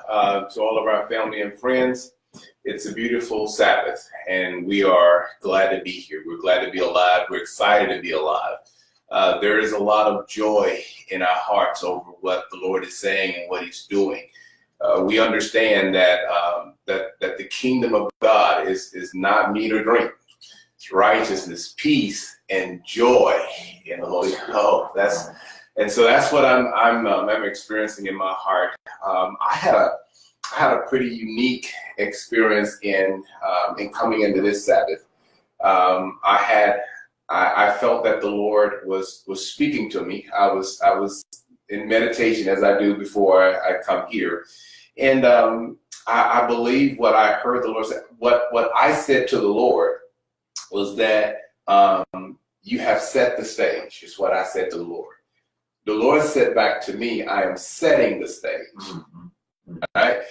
to all of our family and friends. It's a beautiful Sabbath, and we are glad to be here. We're glad to be alive. We're excited to be alive. There is a lot of joy in our hearts over what the Lord is saying and what He's doing. We understand that that the kingdom of God is not meat or drink. It's righteousness, peace, and joy in the Holy Ghost. So that's what I'm experiencing in my heart. I had a pretty unique experience in coming into this Sabbath. I felt that the Lord was speaking to me. I was in meditation, as I do before I come here, and I believe what I heard the Lord say. What I said to the Lord was that you have set the stage. Is what I said to the Lord. The Lord said back to me, I am setting the stage. Mm-hmm. All right.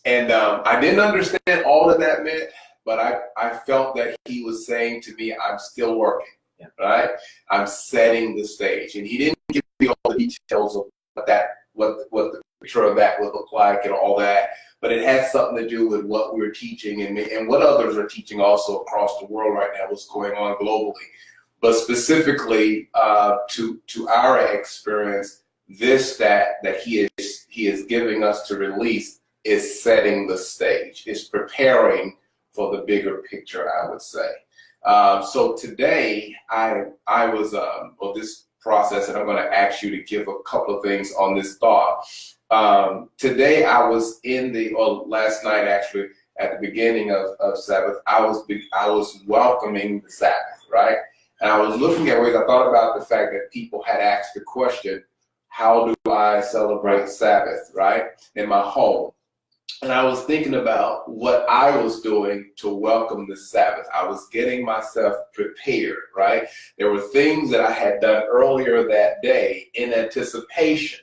And I didn't understand all that meant, but I felt that He was saying to me, I'm still working. Yeah. Right. I'm setting the stage. And He didn't give me all the details of what the picture of that would look like and all that. But it had something to do with what we're teaching and what others are teaching also across the world right now, what's going on globally. But specifically to our experience, that He is giving us to release is setting the stage. It's preparing for the bigger picture, I would say. So today I was this process, and I'm going to ask you to give a couple of things on this thought. Today I was last night actually at the beginning of Sabbath, I was welcoming the Sabbath, right? And I was looking at ways. I thought about the fact that people had asked the question, how do I celebrate Sabbath, right, in my home? And I was thinking about what I was doing to welcome the Sabbath. I was getting myself prepared, right? There were things that I had done earlier that day in anticipation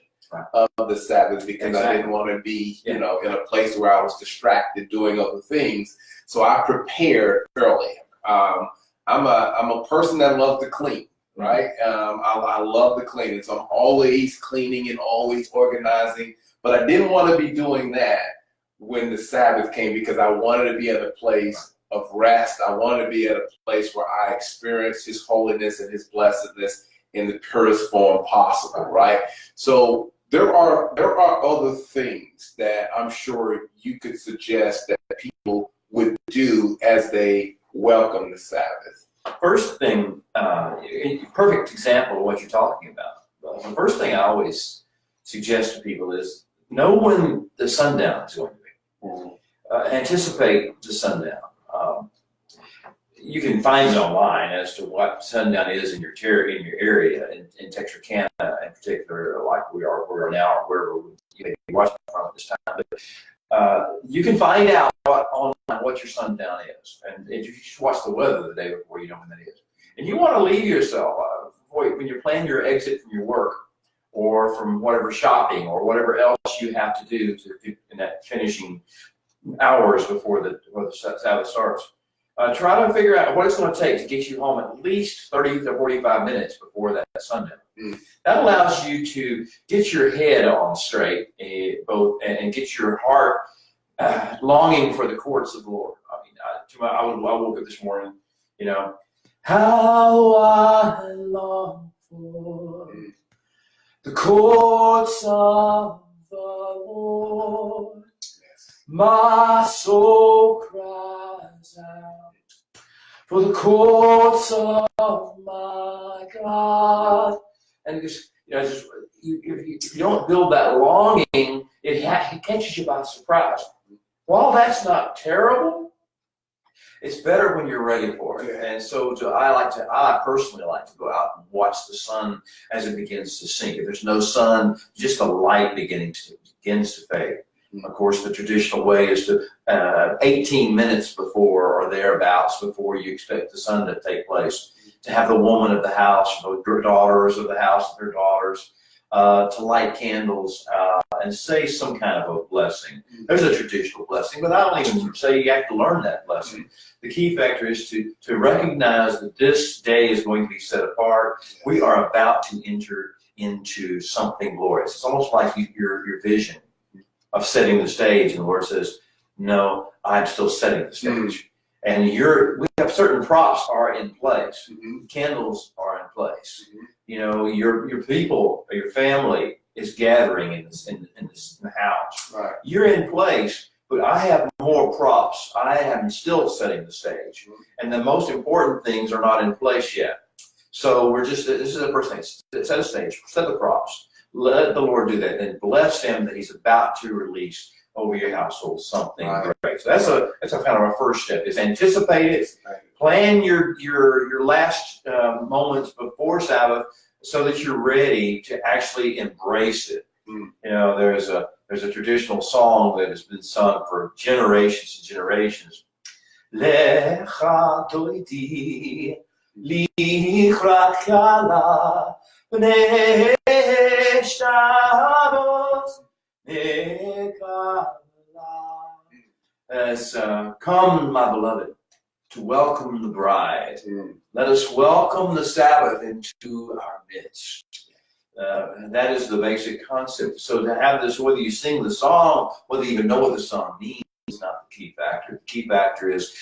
of the Sabbath, because I didn't want to be, in a place where I was distracted doing other things. So I prepared early. I'm a person that loves to clean, right? I love to clean, and so I'm always cleaning and always organizing. But I didn't want to be doing that when the Sabbath came, because I wanted to be at a place of rest. I wanted to be at a place where I experienced His holiness and His blessedness in the purest form possible, right? So there are other things that I'm sure you could suggest that people would do as they welcome the Sabbath. First thing, perfect example of what you're talking about. The first thing I always suggest to people is know when the sundown is going to be. Anticipate the sundown. You can find it online as to what sundown is in your area, in Texarkana in particular, like we are now, where you may be watching from at this time. But you can find out online what your sundown is, and if you just watch the weather the day before, you know when that is. And you want to leave yourself when you're planning your exit from your work, or from whatever shopping or whatever else you have to do in that finishing hours before the Sabbath starts. Try to figure out what it's going to take to get you home at least 30 to 45 minutes before that sundown. That allows you to get your head on straight, and get your heart longing for the courts of the Lord. I woke up this morning, how I long for the courts of the Lord. My soul cries out for the courts of my God. And if you don't build that longing, it catches you by surprise. While that's not terrible, it's better when you're ready for it. And so I personally like to go out and watch the sun as it begins to sink. If there's no sun, just the light begins to fade. Of course, the traditional way is to 18 minutes before or thereabouts, before you expect the sun to take place, to have the woman of the house, the daughters of the house, their daughters, to light candles and say some kind of a blessing. There's a traditional blessing, but I don't even say you have to learn that blessing. The key factor is to recognize that this day is going to be set apart. We are about to enter into something glorious. It's almost like your vision of setting the stage, and the Lord says, no, I'm still setting the stage. And we have certain props are in place. Candles are in place. You know, your people, your family is gathering in the house. Right. You're in place, but I have more props. I am still setting the stage. And the most important things are not in place yet. So this is the first thing, set a stage, set the props. Let the Lord do that, and bless him that he's about to release over your household something great. So that's a kind of a first step, is anticipate it, plan your last moments before Sabbath so that you're ready to actually embrace it. You know, there's a traditional song that has been sung for generations and generations. Lecha toiti lichrat kala bnei Shabbos nekala. Come, my beloved, to welcome the bride. Let us welcome the Sabbath into our midst. That is the basic concept. So to have this, whether you sing the song, whether you even know what the song means, is not the key factor. The key factor is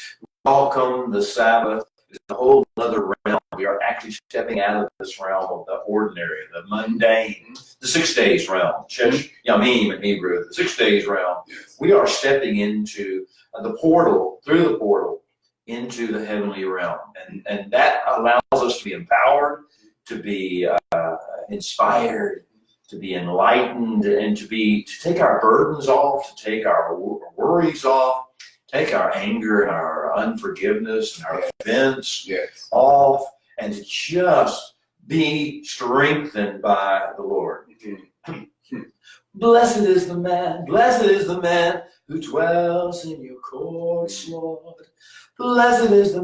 welcome the Sabbath. It's a whole other realm. We are actually stepping out of this realm of the ordinary, the mundane, the 6 days realm. Shesh Yamim in Hebrew, the 6 days realm. We are stepping into the portal, through the portal, into the heavenly realm. And that allows us to be empowered, to be inspired, to be enlightened, and to take our burdens off, to take our worries off, take our anger and our unforgiveness and our offense off, and to just be strengthened by the Lord. Blessed is the man who dwells in your courts, Lord. Blessed is the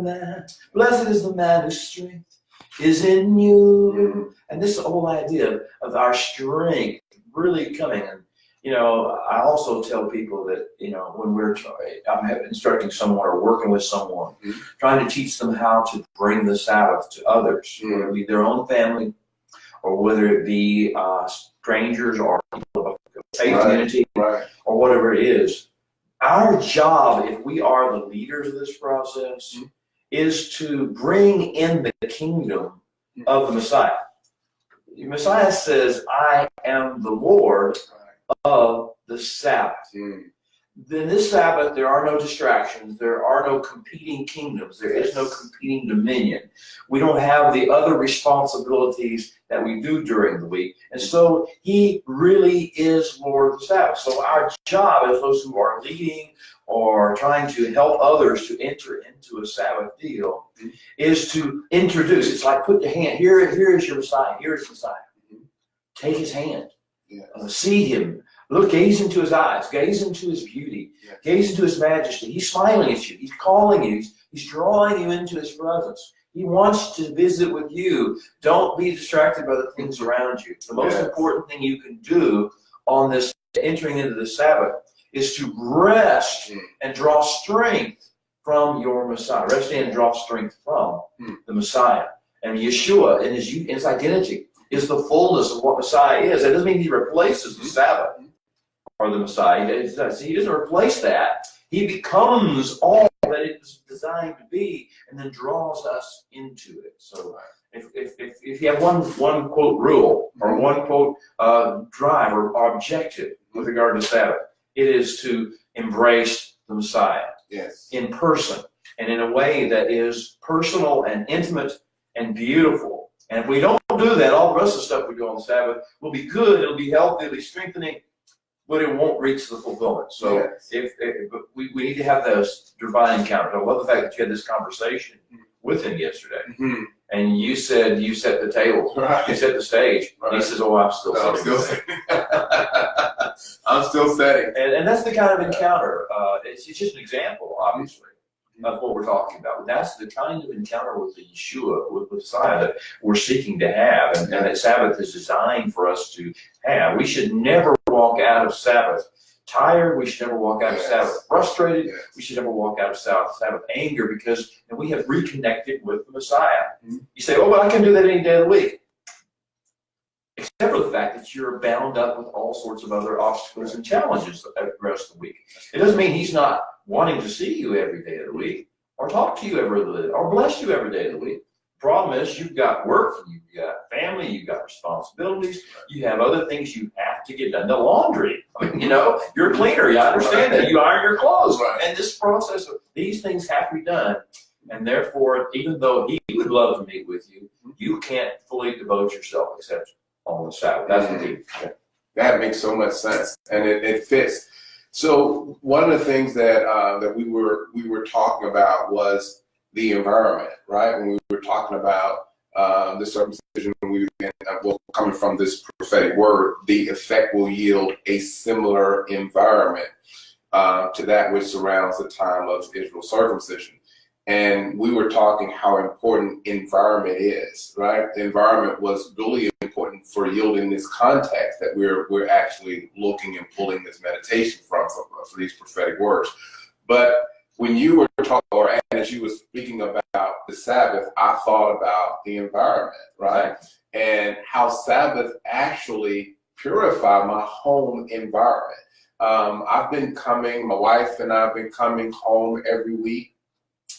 man whose strength is in you. And this whole idea of our strength really coming. And, you know, I also tell people that, you know, when I'm instructing someone or working with someone, trying to teach them how to bring the Sabbath to others, whether it be their own family or whether it be strangers or people of faith community or whatever it is. Our job, if we are the leaders of this process, is to bring in the kingdom of the Messiah. The Messiah says, I am the Lord of the Sabbath. In this Sabbath, there are no distractions. There are no competing kingdoms. There is no competing dominion. We don't have the other responsibilities that we do during the week. And so he really is Lord of the Sabbath. So our job as those who are leading or trying to help others to enter into a Sabbath deal is to introduce. It's like put the hand, here is your Messiah. Here is Messiah. Take his hand. See him. Look, gaze into his eyes. Gaze into his beauty. Gaze into his majesty. He's smiling at you. He's calling you. He's drawing you into his presence. He wants to visit with you. Don't be distracted by the things around you. The most important thing you can do on this entering into the Sabbath is to rest and draw strength from your Messiah. Rest in and draw strength from the Messiah. And Yeshua in his identity is the fullness of what Messiah is. That doesn't mean he replaces the Sabbath or the Messiah. He doesn't replace that. He becomes all that it is designed to be, and then draws us into it. So, if you have one quote rule or one quote drive or objective with regard to Sabbath, it is to embrace the Messiah in person and in a way that is personal and intimate and beautiful. And if we don't do that, all the rest of the stuff we do on the Sabbath will be good, it'll be healthy, it'll be strengthening, but it won't reach the fulfillment. So we need to have those divine encounters. I love the fact that you had this conversation with him yesterday. And you said you set the table, you set the stage. And he says, "Oh, I'm still setting." I'm still setting. And that's the kind of encounter. It's just an example, obviously, of what we're talking about. That's the kind of encounter with the Yeshua, with Messiah, that we're seeking to have, and that Sabbath is designed for us to have. We should never walk out of Sabbath tired. We should never walk out of Sabbath frustrated. We should never walk out of Sabbath anger, because we have reconnected with the Messiah. You say, "Oh, well, I can do that any day of the week." except for the fact that you're bound up with all sorts of other obstacles and challenges the rest of the week. It doesn't mean he's not wanting to see you every day of the week, or talk to you every day, or bless you every day of the week. The problem is you've got work, you've got family, you've got responsibilities, you have other things you have to get done. The laundry, I mean, you're a cleaner, you understand that. You iron your clothes, and this process of these things have to be done. And therefore, even though he would love to meet with you, you can't fully devote yourself except on the Sabbath. That's the deal. That makes so much sense, and it fits. So one of the things that we were talking about was the environment, right? When we were talking about the circumcision, coming from this prophetic word, the effect will yield a similar environment to that which surrounds the time of Israel's circumcision. And we were talking how important environment is, right? The environment was really important for yielding this context that we're actually looking and pulling this meditation from for these prophetic words. But when you were talking, or as you were speaking about the Sabbath, I thought about the environment, right? And how Sabbath actually purified my home environment. My wife and I have been coming home every week,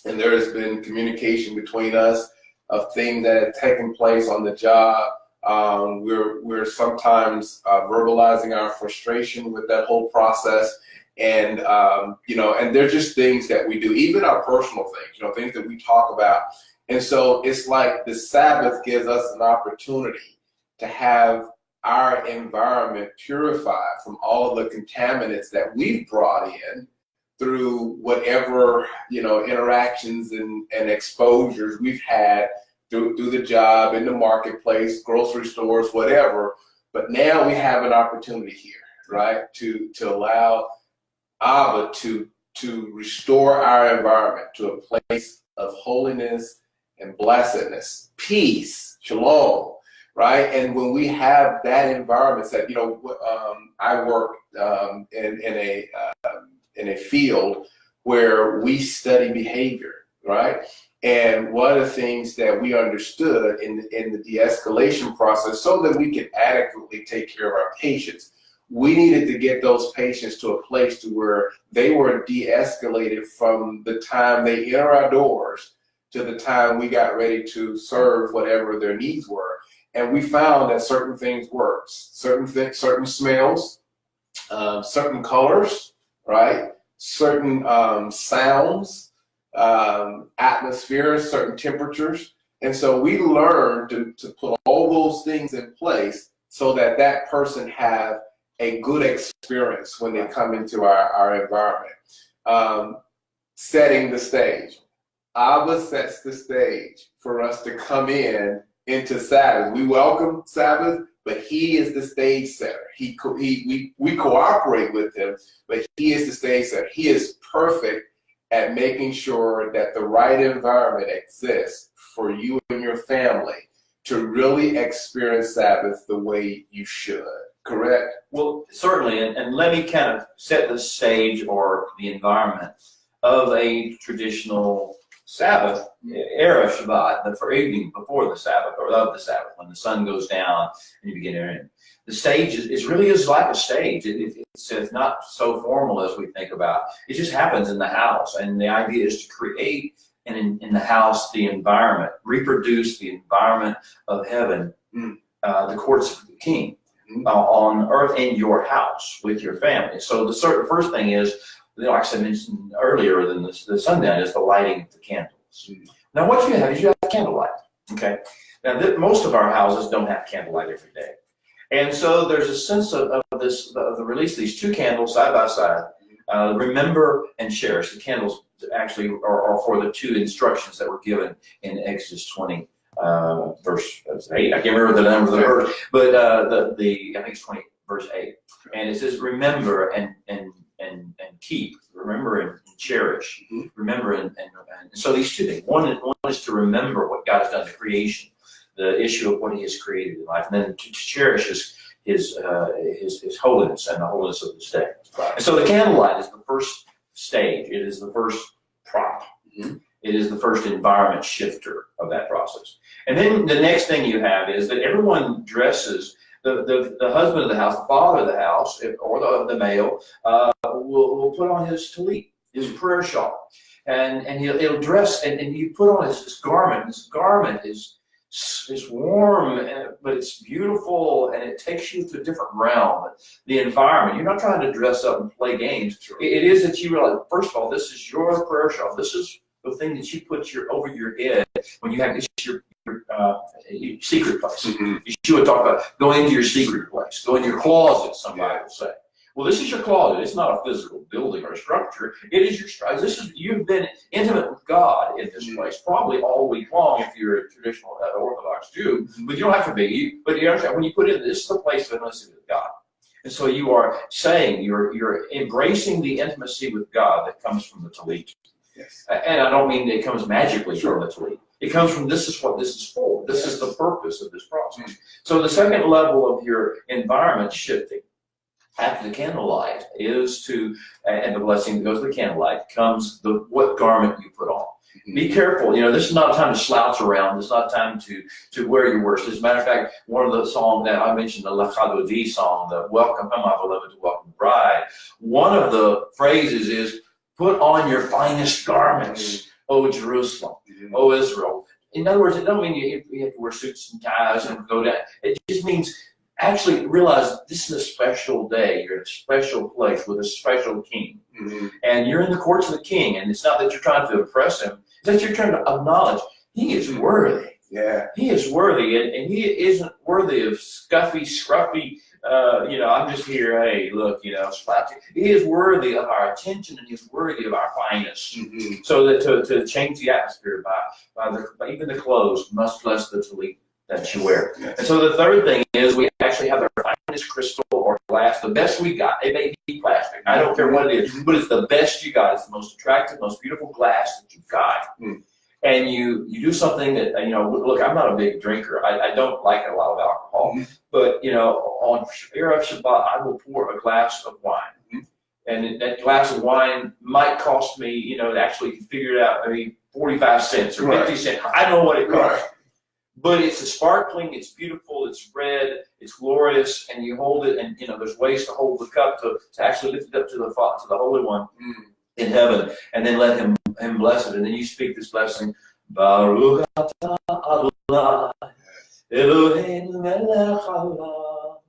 and there has been communication between us of things that have taken place on the job. We're sometimes verbalizing our frustration with that whole process. And, and they're just things that we do, even our personal things, things that we talk about. And so it's like the Sabbath gives us an opportunity to have our environment purified from all of the contaminants that we've brought in through whatever, interactions and exposures we've had through the job, in the marketplace, grocery stores, whatever. But now we have an opportunity here, right, to allow Abba to restore our environment to a place of holiness and blessedness, peace, shalom, right? And when we have that environment, that I work in a field where we study behavior, right? And one of the things that we understood in the de-escalation process, so that we can adequately take care of our patients, we needed to get those patients to a place to where they were de-escalated from the time they enter our doors to the time we got ready to serve whatever their needs were. And we found that certain things worked, certain smells, certain colors, right? Certain sounds, atmospheres, certain temperatures. And so we learned to put all those things in place so that that person have a good experience when they come into our environment. Setting the stage. Abba sets the stage for us to come into Sabbath. We welcome Sabbath, but he is the stage setter. We cooperate with him, but he is the stage setter. He is perfect at making sure that the right environment exists for you and your family to really experience Sabbath the way you should. Correct? Well, certainly, and let me kind of set the stage or the environment of a traditional Sabbath era Shabbat, the evening before the Sabbath or of the Sabbath, when the sun goes down and you begin to. The stage is really like a stage. It's not so formal as we think about. It just happens in the house, and the idea is to create in the house the environment, reproduce the environment of heaven, the courts of the King. On earth in your house with your family. So the first thing is, like I mentioned earlier, than the sundown is the lighting of the candles. Now what you have is you have candlelight. Okay. Now most of our houses don't have candlelight every day, and so there's a sense of the release of these two candles side by side. Remember and cherish. The candles actually are for the two instructions that were given in Exodus 20. Verse 8. I can't remember the number of the verse, but I think it's 20, verse 8, and it says, "Remember and keep, remember and cherish, remember and so these two things. One is to remember what God has done in creation, the issue of what He has created in life, and then to cherish His holiness and the holiness of His day. And so the candlelight is the first stage. It is the first prop. It is the first environment shifter of that process. And then the next thing you have is that everyone dresses the husband of the house, the father of the house, or the male, will put on his tallit, his prayer shawl, and he'll dress, and you put on this garment. This garment is warm, but it's beautiful, and it takes you to a different realm. The environment. You're not trying to dress up and play games. It is that you realize, first of all, this is your prayer shawl. This is the thing that you put over your head when you have this your secret place. You would talk about going into your secret place, go in your closet, somebody will say. Well, this is your closet. It's not a physical building or a structure. It is your you've been intimate with God in this place, probably all week long if you're a traditional Orthodox Jew, but you don't have to be. But you understand, when you put in, this is the place of intimacy with God. And so you are saying, you're embracing the intimacy with God that comes from the tallit. Yes. And I don't mean it comes magically from the tallit. It comes from, this is what this is for. This is the purpose of this process. So the second level of your environment shifting after the candlelight is to, and the blessing that goes with the candlelight comes what garment you put on. Be careful. This is not a time to slouch around. It's not a time to wear your worst. As a matter of fact, one of the songs that I mentioned, the Lachadodi song, the Welcome, my beloved, to welcome the bride, one of the phrases is, put on your finest garments, O Jerusalem, O Israel. In other words, it doesn't mean you have to wear suits and ties and go down. It just means actually realize this is a special day. You're in a special place with a special king. And you're in the courts of the king. And it's not that you're trying to impress him. It's that you're trying to acknowledge he is worthy. Yeah. He is worthy. And he isn't worthy of scuffy, scruffy, I'm just here, hey, look, splashy. He is worthy of our attention, and he's worthy of our finest. So that to change the atmosphere by even the clothes must bless the tallit that you wear. Yes. And so the third thing is we actually have our finest crystal or glass, the best we got. It may be plastic. I don't care what it is, but it's the best you got. It's the most attractive, most beautiful glass that you've got. And you do something that, look, I'm not a big drinker. I don't like a lot of alcohol. But, on Erev Shabbat, I will pour a glass of wine. And that glass of wine might cost me, actually figure it out, maybe 45 cents or 50 cents. I don't know what it costs. But it's a sparkling, it's beautiful, it's red, it's glorious, and you hold it, and there's ways to hold the cup to actually lift it up to the Holy One in heaven, and then let him bless it, and then you speak this blessing, Baruch atah Adonai, Eloheinu melech haolam,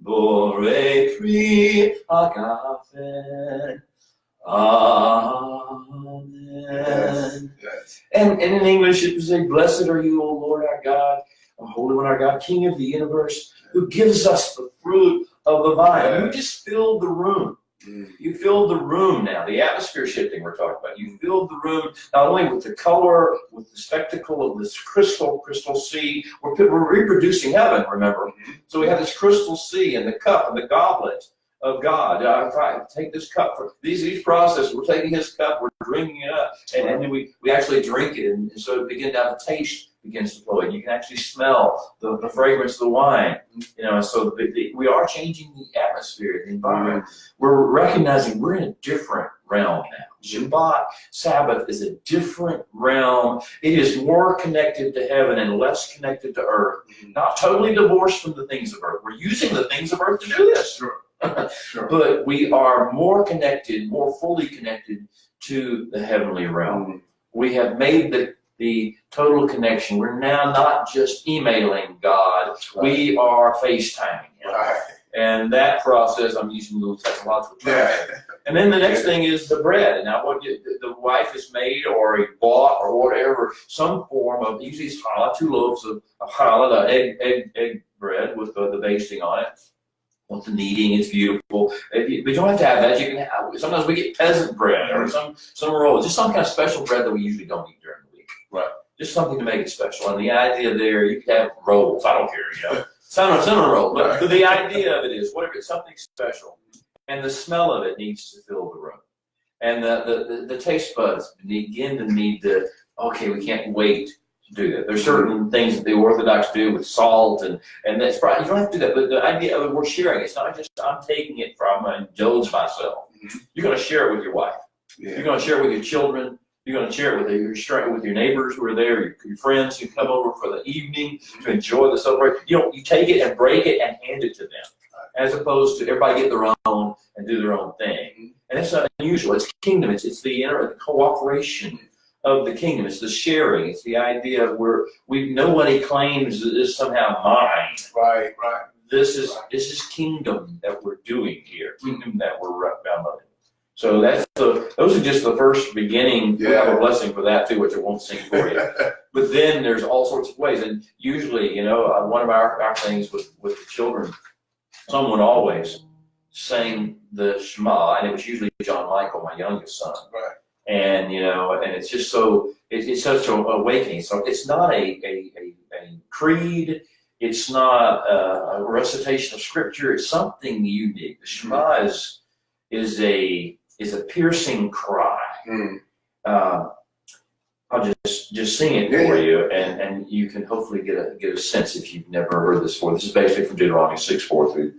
borei pri hagafen. Amen. Yes. And in English it would say, blessed are you, O Lord our God, O Holy One our God, King of the universe, who gives us the fruit of the vine. You just filled the room. You filled the room now. The atmosphere shifting we're talking about. You filled the room not only with the color, with the spectacle of this crystal sea. We're reproducing heaven, remember? So we have this crystal sea and the cup and the goblet of God. Take this cup for these processes. We're taking his cup, we're drinking it up, and then we actually drink it, and so it begins to have a taste begins to flow, and you can actually smell the fragrance of the wine. So we are changing the atmosphere, the environment. We're recognizing we're in a different realm now. Shabbat, Sabbath is a different realm. It is more connected to heaven and less connected to earth. Not totally divorced from the things of earth. We're using the things of earth to do this. Sure. But we are more connected, more fully connected to the heavenly realm. We have made the total connection. We're now not just emailing God. We are FaceTiming him. And that process, I'm using a little technological term. And then the next thing is the bread. Now, what the wife has made or bought or whatever, some form of, usually it's challah, 2 loaves of challah, the egg bread with the basting on it. With the kneading, it's beautiful. But you don't have to have that. You can have. Sometimes we get peasant bread or some rolls, just some kind of special bread that we usually don't eat during the week. Right. Just something to make it special. And the idea there, you can have rolls. I don't care, cinnamon roll. But the idea of it is, what if it's something special, and the smell of it needs to fill the room, and the taste buds begin to need to. Okay, we can't wait to do that. There's certain things that the Orthodox do with salt, and that's probably, you don't have to do that, but the idea of it, we're sharing. It's not just I'm taking it from and indulge myself. You're going to share it with your wife. You're going to share it with your children. You're going to share it with your neighbors who are there, your friends who come over for the evening to enjoy the celebration. You take it and break it and hand it to them, as opposed to everybody get their own and do their own thing. And it's not unusual. It's kingdom. It's the cooperation of the kingdom. It's the sharing. It's the idea of where nobody claims that this somehow mine. Right. This is kingdom that we're doing here. Kingdom that we're downloading. So those are just the first beginning. We have a blessing for that too, which I won't sing for you. But then there's all sorts of ways, and usually, one of our things with the children, someone always sang the Shema, and it was usually John Michael, my youngest son. Right. And and it's just it's such an awakening. So it's not a creed. It's not a recitation of scripture. It's something unique. The Shema is a piercing cry. I'll just sing it for you, and you can hopefully get a sense if you've never heard this before. This is basically from Deuteronomy 6:4 through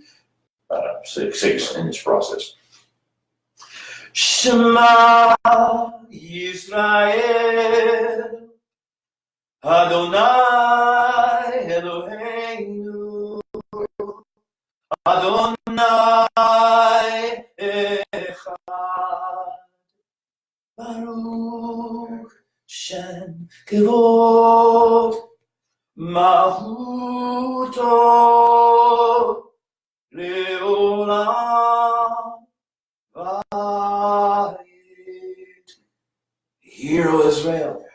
6 in this process. Shema Yisrael, Adonai Eloheinu, Adonai Echad, Baruch Shem Kevod, Mahuto Leolam Vayit. Hear, O Israel,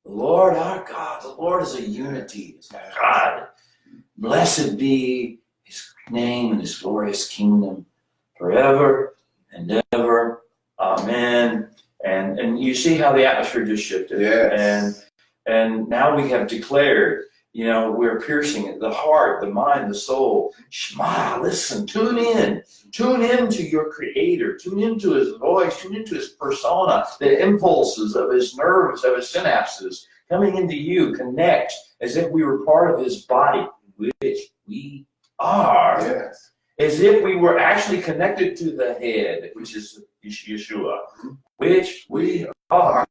the Lord our God, the Lord is a unity, is God. Blessed be His name and His glorious kingdom forever and ever. Amen. And you see how the atmosphere just shifted. Yes. And now we have declared, we're piercing the heart, the mind, the soul. Shema, listen, tune in to your Creator, tune into His voice, tune into His persona, the impulses of His nerves, of His synapses coming into you. Connect as if we were part of His body, which we are. Yes. As if we were actually connected to the head, which is Yeshua, which we are.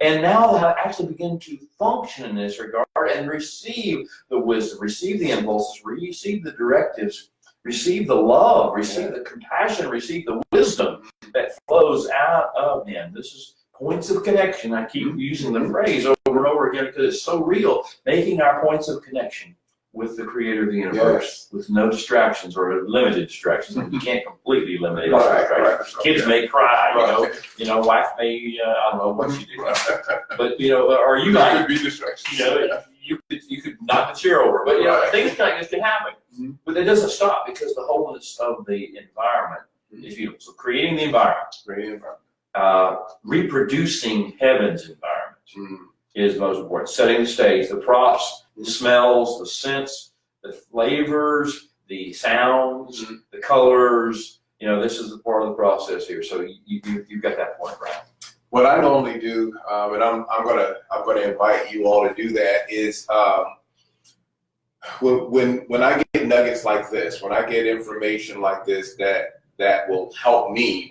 And now we'll actually begin to function in this regard and receive the wisdom, receive the impulses, receive the directives, receive the love, receive the compassion, receive the wisdom that flows out of Him. This is points of connection. I keep using the phrase over and over again because it's so real, making our points of connection with the Creator of the universe, with no distractions or limited distractions. And you can't completely eliminate all distractions. Kids may cry, wife may, I don't know what you do, but or you might be distractions. You could knock the chair over, but things like this can happen. But it doesn't stop because the wholeness of the environment is beautiful. So creating the environment, reproducing heaven's environment is most important. Setting the stage, the props, the smells, the scents, the flavors, the sounds, the colors. This is the part of the process here. So you've got that point right. What I normally do, and I'm gonna invite you all to do that, is when I get nuggets like this, when I get information like this that will help me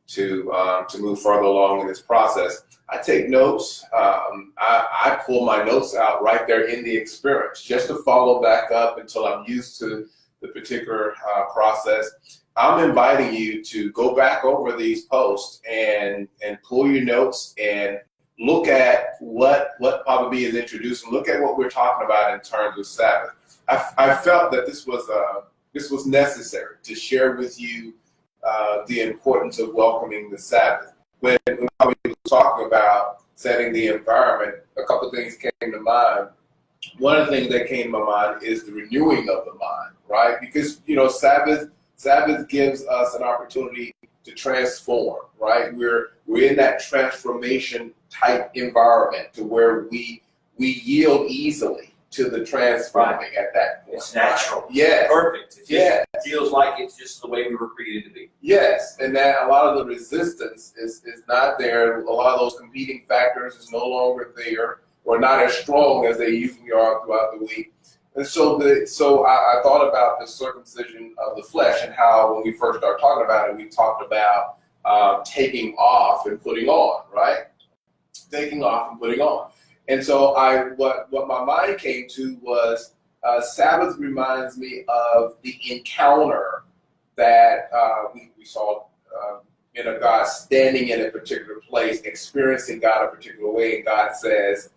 to move further along in this process, I take notes. I pull my notes out right there in the experience just to follow back up until I'm used to the particular process. I'm inviting you to go back over these posts and pull your notes and look at what probably is introduced and look at what we're talking about in terms of Sabbath. I felt that this was necessary to share with you the importance of welcoming the Sabbath. When we were talking about setting the environment, a couple of things came to mind. One of the things that came to my mind is the renewing of the mind, right? Because Sabbath gives us an opportunity to transform, right? We're in that transformation type environment to where we yield easily to the transforming at that point. It's natural. Yes. Perfect. Yes. It feels like it's just the way we were created to be. Yes, and that a lot of the resistance is not there. A lot of those competing factors is no longer there or not as strong as they usually are throughout the week. And so I thought about the circumcision of the flesh and how when we first started talking about it, we talked about taking off and putting on, right? taking off and putting on. And so what my mind came to was Sabbath reminds me of the encounter that we saw of God standing in a particular place, experiencing God a particular way, and God says,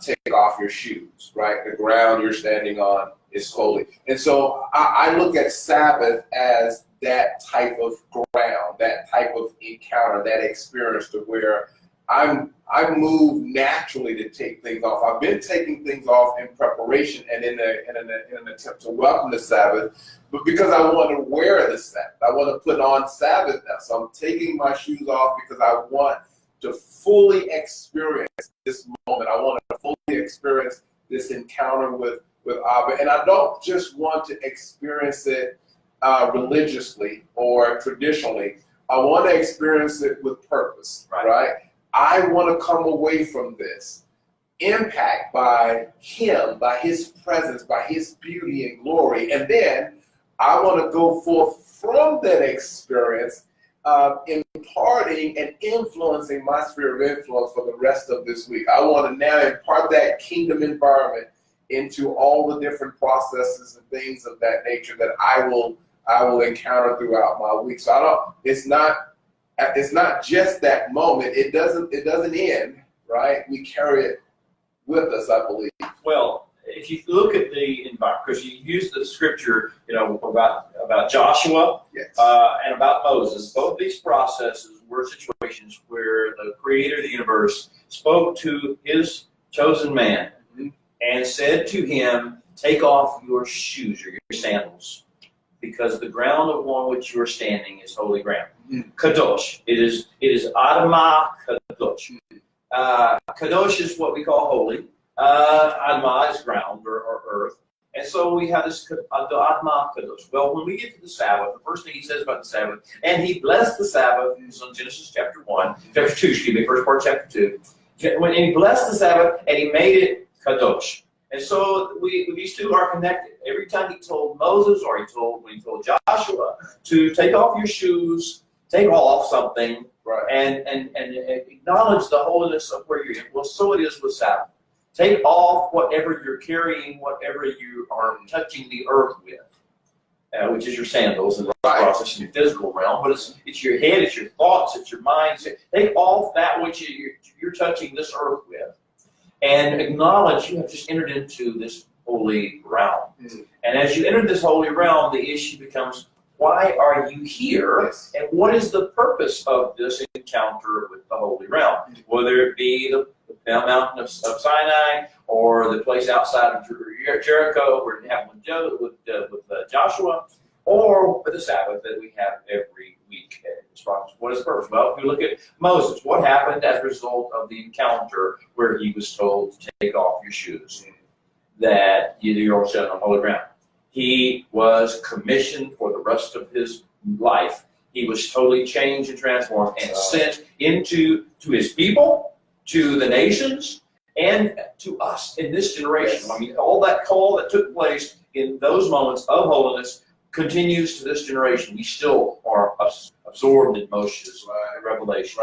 take off your shoes, right? The ground you're standing on is holy. And so I look at Sabbath as that type of ground, that type of encounter, that experience to where I move naturally to take things off. I've been taking things off in preparation and in an attempt to welcome the Sabbath, but because I want to wear the Sabbath, I want to put on Sabbath now. So I'm taking my shoes off because I want to fully experience this moment. I want to fully experience this encounter with Abba. And I don't just want to experience it religiously or traditionally. I want to experience it with purpose, right? I want to come away from this impact by him, by his presence, by his beauty and glory. And then I want to go forth from that experience imparting and influencing my sphere of influence for the rest of this week. I want to now impart that kingdom environment into all the different processes and things of that nature that I will encounter throughout my week. So it's not just that moment. It doesn't end, right? We carry it with us, I believe. Well, if you look at the environment, because you use the scripture, about Joshua, yes, and about Moses, both these processes were situations where the creator of the universe spoke to his chosen man and said to him, take off your shoes or your sandals, because the ground upon which you are standing is holy ground. Kadosh. It is Adamah Kadosh. Kadosh is what we call holy. Adamah is ground or earth. And so we have this Adamah Kadosh. Well, when we get to the Sabbath, the first thing he says about the Sabbath, and he blessed the Sabbath, it's on Genesis chapter 2, first part, chapter 2. When he blessed the Sabbath and he made it Kadosh. And so these two are connected. Every time he told Moses or when he told Joshua to take off your shoes, take off something, right, and acknowledge the holiness of where you're in. Well, so it is with Sabbath. Take off whatever you're carrying, whatever you are touching the earth with, which is your sandals and the process in your physical realm. But it's your head, it's your thoughts, it's your mind. Take off that which you're touching this earth with, and acknowledge you have just entered into this holy realm. And as you enter this holy realm, the issue becomes, why are you here? Yes. And what is the purpose of this encounter with the holy realm? Whether it be the mountain of Sinai or the place outside of Jericho where it happened with Joshua, or with the Sabbath that we have every week. What is the purpose? Well, if you look at Moses, what happened as a result of the encounter where he was told to take off your shoes, that you're set on holy ground? He was commissioned for the rest of his life. He was totally changed and transformed and sent into his people, to the nations, and to us in this generation. Yes. I mean, all that call that took place in those moments of holiness continues to this generation. We still are absorbed in Moshe's revelation,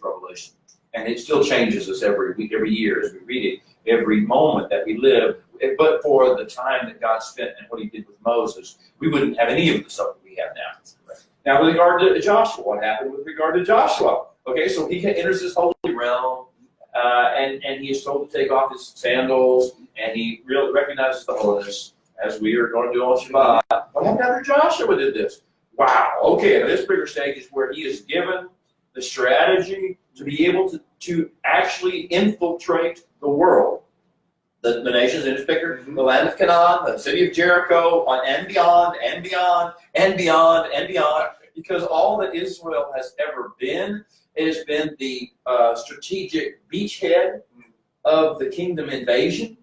revelation. And it still changes us every week, every year as we read it, every moment that we live. But for the time that God spent and what he did with Moses, we wouldn't have any of the stuff that we have now. Now, with regard to Joshua, what happened with regard to Joshua? Okay, so he enters this holy realm, and he is told to take off his sandals, and he really recognizes the holiness, as we are going to do on Shabbat. What happened after Joshua did this? Wow, okay, now this bigger stage is where he is given the strategy to be able to actually infiltrate the world. The nations in particular, the land of Canaan, the city of Jericho, and beyond, and beyond, and beyond, and beyond, because all that Israel has ever been has been the strategic beachhead of the kingdom invasion.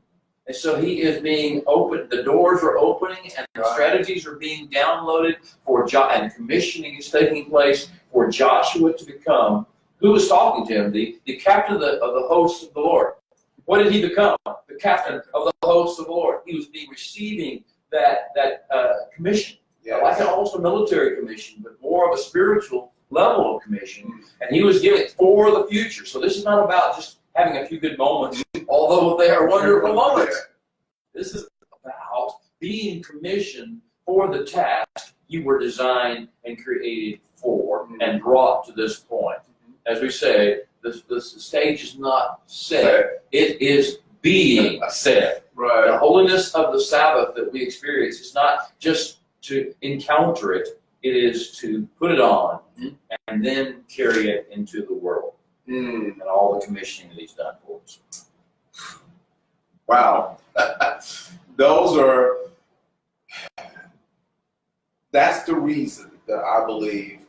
And so he is being opened, the doors are opening, and the strategies are being downloaded and commissioning is taking place for Joshua to become, who was talking to him, the captain of the hosts of the Lord. What did he become? The captain of the hosts of the Lord. He was receiving that commission, like almost a military commission, but more of a spiritual level of commission, and he was giving it for the future. So this is not about just having a few good moments, although they are wonderful moments. This is about being commissioned for the task you were designed and created for and brought to this point. As we say, the stage is not set. It is being set. Right. The holiness of the Sabbath that we experience is not just to encounter it. It is to put it on and then carry it into the world. And all the commissioning that he's done for us. Wow. That's the reason that I believe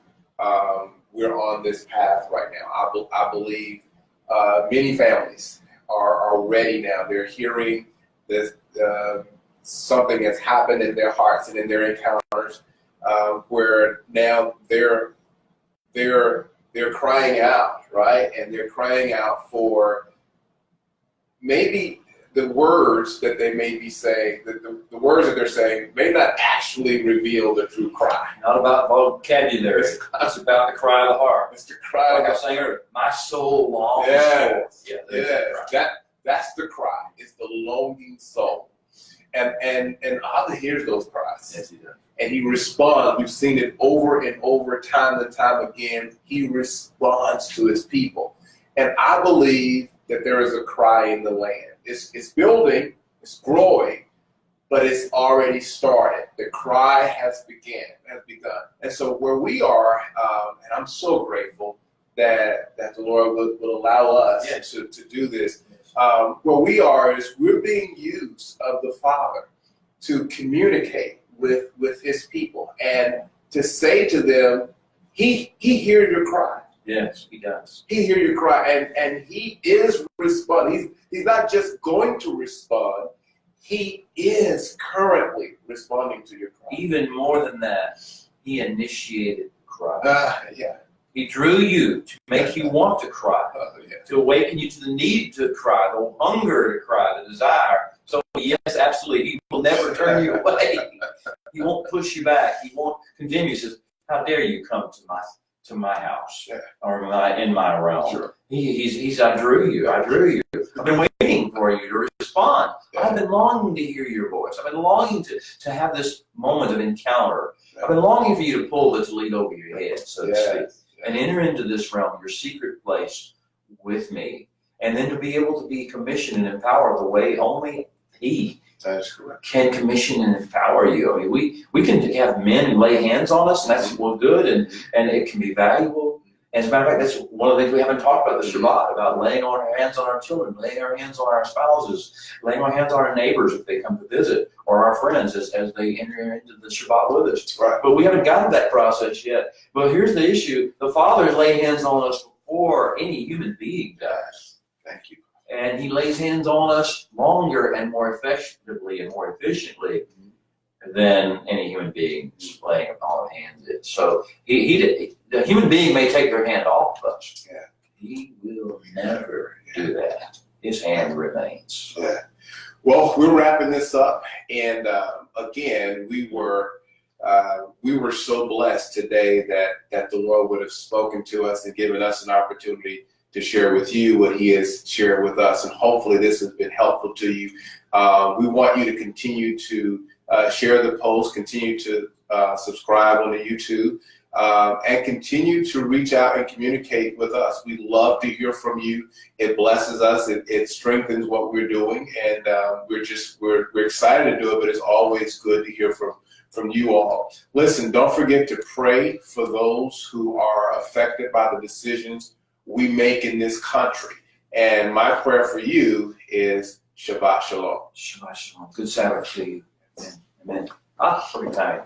we're on this path right now. I believe many families are ready now. They're hearing this, something has happened in their hearts and in their encounters, where now they're crying out, right? And they're crying out for maybe the words that they may be saying, the words that they're saying may not actually reveal the true cry. Not about vocabulary. It's about the cry of the heart. It's the cry Like I of was saying earlier, my soul longs for. Yes. Yeah, there's that cry. That's the cry. It's the longing soul. And Abba hears those cries. Yes, he does. And he responds. We've seen it over and over, time and time again. He responds to his people. And I believe that there is a cry in the land. It's building, it's growing, but it's already started. The cry has begun. And so where we are, and I'm so grateful that the Lord will allow us to do this. Where we are is we're being used of the Father to communicate with his people and to say to them, he hears your cry. Yes, he does. He hears your cry, and he is responding. He's not just going to respond, he is currently responding to your cry. Even more than that, he initiated the cry. Yeah. He drew you to make you want to cry, to awaken you to the need to cry, the hunger to cry, the desire. So yes, absolutely, he will never turn you away. He won't push you back. He won't continue. He says, "How dare you come to my house or in my realm?" Sure. He's I drew you. I've been waiting for you to respond. I've been longing to hear your voice. I've been longing to have this moment of encounter. I've been longing for you to pull the tallit over your head, so to speak, and enter into this realm, your secret place with me, and then to be able to be commissioned and empowered the way only he can commission and empower you. I mean, we can have men lay hands on us, and that's good, and it can be valuable. As a matter of fact, that's one of the things we haven't talked about this Shabbat, about laying our hands on our children, laying our hands on our spouses, laying our hands on our neighbors if they come to visit, or our friends as they enter into the Shabbat with us. Right. But we haven't gotten to that process yet. But here's the issue. The Father lays hands on us before any human being does. Thank you. And he lays hands on us longer and more effectively and more efficiently than any human being laying upon hands. So the human being may take their hand off of us. Yeah. He will never do that. His hand remains. Yeah. Well, we're wrapping this up, and again, we were so blessed today that the Lord would have spoken to us and given us an opportunity to share with you what he has shared with us, and hopefully this has been helpful to you. We want you to continue to share the post, continue to subscribe on the YouTube, and continue to reach out and communicate with us. We love to hear from you. It blesses us. It strengthens what we're doing, and we're excited to do it. But it's always good to hear from you all. Listen, don't forget to pray for those who are affected by the decisions we make in this country. And my prayer for you is Shabbat Shalom. Shabbat Shalom. Good Sabbath to you. Amen. Pretty tight.